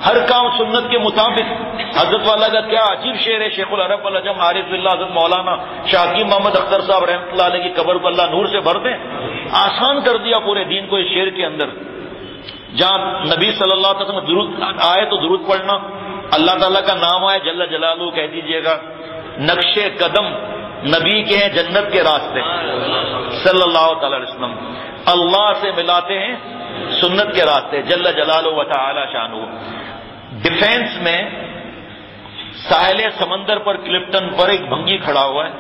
ہر کام سنت کے مطابق. حضرت والا کا کیا عجیب شعر ہے. شیخ العرب العجم عارف اللہ حضرت مولانا شاہ حکیم محمد اختر صاحب رحمۃ اللہ علیہ کی قبر کو اللہ نور سے بھر دیں. آسان کر دیا پورے دین کو اس شعر کے اندر. جہاں نبی صلی اللہ علیہ وسلم درود آئے تو درود پڑھنا, اللہ تعالیٰ کا نام آئے جل جلالہ کہہ دیجئے گا. نقش قدم نبی کے ہیں جنت کے راستے صلی اللہ تعالی علیہ وسلم. اللہ سے ملاتے ہیں سنت کے راستے جل جلالہ و تعالی شانہ. ڈیفینس میں ساحل سمندر پر کلپٹن پر ایک بھنگی کھڑا ہوا ہے.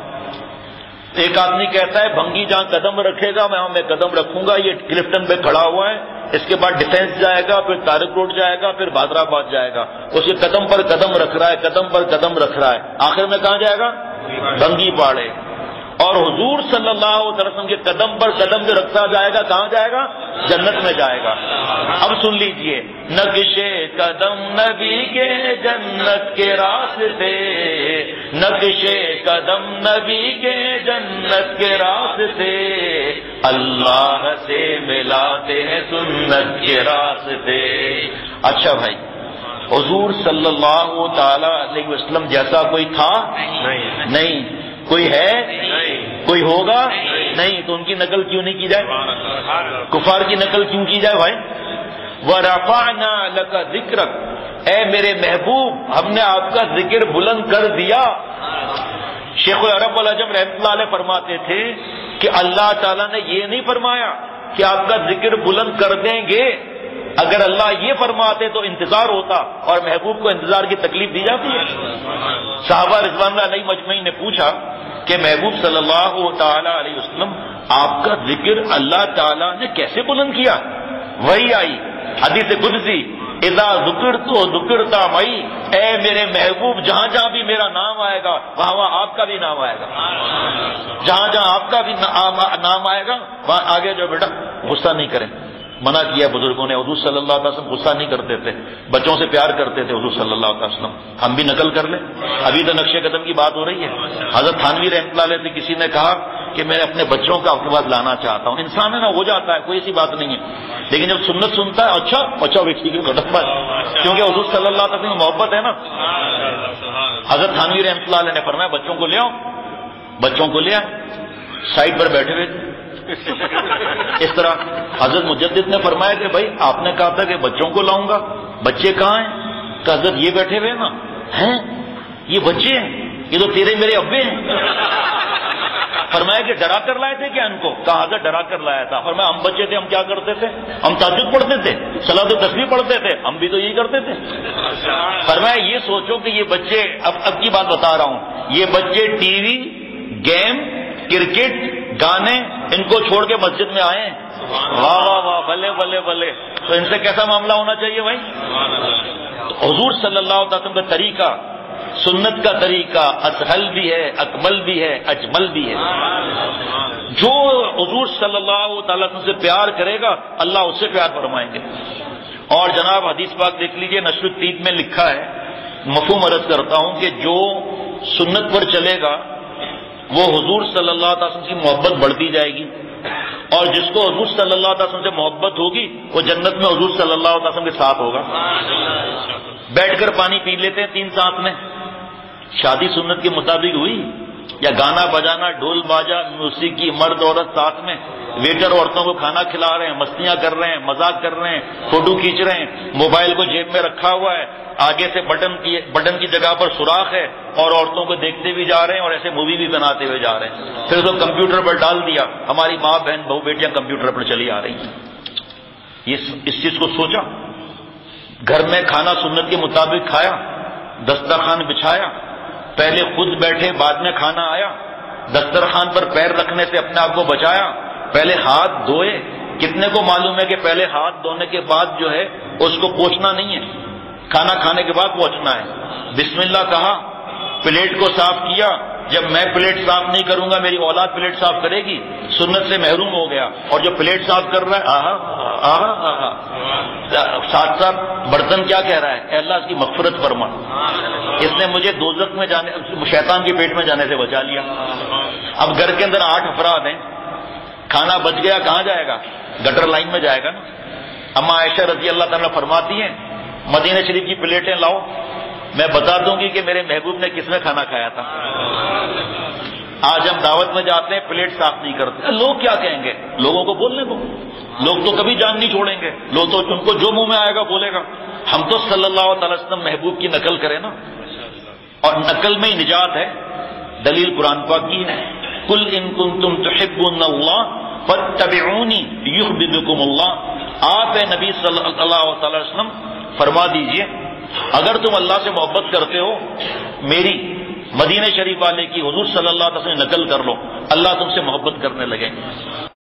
ایک آدمی کہتا ہے بھنگی جہاں قدم رکھے گا میں وہاں میں قدم رکھوں گا. یہ کلپٹن پہ کھڑا ہوا ہے. اس کے بعد ڈیفینس جائے گا, پھر طارق روڈ جائے گا, پھر بادر آباد جائے گا. اس کے قدم پر قدم رکھ رہا ہے, قدم پر قدم رکھ رہا ہے. آخر میں کہاں جائے گا؟ بھنگی پاڑے. اور حضور صلی اللہ علیہ وسلم کے قدم پر قدم جو رکھتا جائے گا کہاں جائے گا؟ جنت میں جائے گا. اب سن لیجئے, نقشے قدم نبی کے جنت کے راستے, نقشے قدم نبی کے جنت کے راستے, اللہ سے ملاتے ہیں سنت کے راستے. اچھا بھائی, حضور صلی اللہ تعالی علیہ وسلم جیسا کوئی تھا؟ نہیں. کوئی ہے؟ کوئی ہوگا؟ نہیں. تو ان کی نقل کیوں نہیں کی جائے؟ کفار کی نقل کیوں کی جائے بھائی؟ وَرَفَعْنَا لَكَ ذِكْرَكَ, اے میرے محبوب ہم نے آپ کا ذکر بلند کر دیا. شیخ العرب العجم رحمۃ اللہ علیہ فرماتے تھے کہ اللہ تعالیٰ نے یہ نہیں فرمایا کہ آپ کا ذکر بلند کر دیں گے. اگر اللہ یہ فرماتے تو انتظار ہوتا, اور محبوب کو انتظار کی تکلیف دی جاتی ہے. صحابہ رضوان اللہ علیہ مجمعین نے پوچھا کہ محبوب صلی اللہ تعالی علیہ وسلم آپ کا ذکر اللہ تعالیٰ نے کیسے بلند کیا؟ وہی آئی حدیث قدسی, اذا ذکرت ذکرتا معی, اے میرے محبوب جہاں جہاں بھی میرا نام آئے گا وہاں وہاں آپ کا بھی نام آئے گا. جہاں جہاں آپ کا بھی نام آئے گا وہاں آگے جو بیٹا غصہ نہیں کریں. منع کیا بزرگوں نے. حضور صلی اللہ علیہ وسلم غصہ نہیں کرتے تھے, بچوں سے پیار کرتے تھے حضور صلی اللہ علیہ وسلم. ہم بھی نقل کر لیں. ابھی تو نقش قدم کی بات ہو رہی ہے. حضرت تھانوی رحمۃ اللہ علیہ سے کسی نے کہا کہ میں اپنے بچوں کا آپ کے پاس لانا چاہتا ہوں. انسان ہے نا, ہو جاتا ہے, کوئی ایسی بات نہیں ہے. لیکن جب سنت سنتا ہے اچھا ٹھیک ہے کیونکہ حضور صلی اللہ علیہ وسلم محبت ہے نا. حضرت تھانوی رحمۃ اللہ علیہ نے فرمایا بچوں کو لے آؤ. بچوں کو لے آئے, سائڈ پر بیٹھے ہوئے تھے. اس طرح حضرت مجدد نے فرمایا کہ بھائی آپ نے کہا تھا کہ بچوں کو لاؤں گا, بچے کہاں ہیں؟ کہ حضرت یہ بیٹھے ہوئے نا. ہیں یہ بچے ہیں, یہ تو تیرے میرے ابے ہیں. فرمایا کہ ڈرا کر لائے تھے کیا ان کو؟ کہا حضرت ڈرا کر لایا تھا. فرمایا ہم بچے تھے ہم کیا کرتے تھے؟ ہم تہجد پڑھتے تھے, صلاۃ التسبیح پڑھتے تھے, ہم بھی تو یہی کرتے تھے. فرمایا یہ سوچو کہ یہ بچے, اب کی بات بتا رہا ہوں, یہ بچے ٹی وی, گیم, کرکٹ, گانے ان کو چھوڑ کے مسجد میں آئے. واہ واہ واہ, بلے بلے بلے. تو ان سے کیسا معاملہ ہونا چاہیے بھائی؟ حضور صلی اللہ علیہ وسلم کا طریقہ, سنت کا طریقہ اسہل بھی ہے, اکمل بھی ہے, اجمل بھی ہے. جو حضور صلی اللہ تعالی وسلم سے پیار کرے گا اللہ اس سے پیار فرمائیں گے. اور جناب حدیث پاک دیکھ لیجئے, نشر التید میں لکھا ہے, مفہوم عرض کرتا ہوں کہ جو سنت پر چلے گا وہ حضور صلی اللہ علیہ وسلم کی محبت بڑھتی جائے گی, اور جس کو حضور صلی اللہ علیہ وسلم سے محبت ہوگی وہ جنت میں حضور صلی اللہ علیہ وسلم کے ساتھ ہوگا. بیٹھ کر پانی پی لیتے ہیں 3 ساتھ میں, شادی سنت کے مطابق ہوئی یا گانا بجانا, ڈھول باجا, موسیقی, مرد عورت ساتھ میں, ویٹر عورتوں کو کھانا کھلا رہے ہیں, مستیاں کر رہے ہیں, مذاق کر رہے ہیں, فوٹو کھینچ رہے ہیں, موبائل کو جیب میں رکھا ہوا ہے, آگے سے بٹن کی جگہ پر سوراخ ہے, اور عورتوں کو دیکھتے بھی جا رہے ہیں اور ایسے مووی بھی بناتے ہوئے جا رہے ہیں. پھر اس کو کمپیوٹر پر ڈال دیا, ہماری ماں بہن بہو بیٹیاں کمپیوٹر پر چلی آ رہی ہیں. اس چیز کو سوچا, گھر میں کھانا سنت کے مطابق کھایا, دسترخوان بچھایا, پہلے خود بیٹھے بعد میں کھانا آیا, دسترخوان پر پیر رکھنے سے اپنے آپ کو بچایا, پہلے ہاتھ دھوئے. کتنے کو معلوم ہے کہ پہلے ہاتھ دھونے کے بعد جو ہے اس کو پوچھنا نہیں ہے, کھانا کھانے کے بعد پوچھنا ہے. بسم اللہ کہا, پلیٹ کو صاف کیا. جب میں پلیٹ صاف نہیں کروں گا میری اولاد پلیٹ صاف کرے گی, سنت سے محروم ہو گیا. اور جو پلیٹ صاف کر رہا ہے ساتھ ساتھ برتن کیا کہہ رہا ہے, اے اللہ اس کی مغفرت فرما, اس نے مجھے دوزخ میں جانے, شیطان کے پیٹ میں جانے سے بچا لیا. اب گھر کے اندر 8 افراد ہیں, کھانا بچ گیا, کہاں جائے گا؟ گٹر لائن میں جائے گا نا. اما عائشہ رضی اللہ تعالیٰ فرماتی ہیں مدینہ شریف کی پلیٹیں لاؤ، میں بتا دوں گی کہ میرے محبوب نے کس میں کھانا کھایا تھا۔ آج ہم دعوت میں جاتے ہیں، پلیٹ صاف نہیں کرتے، لوگ کیا کہیں گے؟ لوگوں کو بولنے دو، لوگ تو کبھی جان نہیں چھوڑیں گے، لوگ تو ان کو جو منہ میں آئے گا بولے گا۔ ہم تو صلی اللہ تعالی وسلم محبوب کی نقل کریں نا، اور نقل میں ہی نجات ہے۔ دلیل قرآن پاک کی ہے، قل ان کنتم تحبون اللہ فاتبعونی یحببکم اللہ۔ آپ اے نبی صلی اللہ علیہ وسلم فرما دیجئے اگر تم اللہ سے محبت کرتے ہو، میری مدینہ شریف والے کی حضور صلی اللہ علیہ وسلم نقل کر لو، اللہ تم سے محبت کرنے لگیں گے۔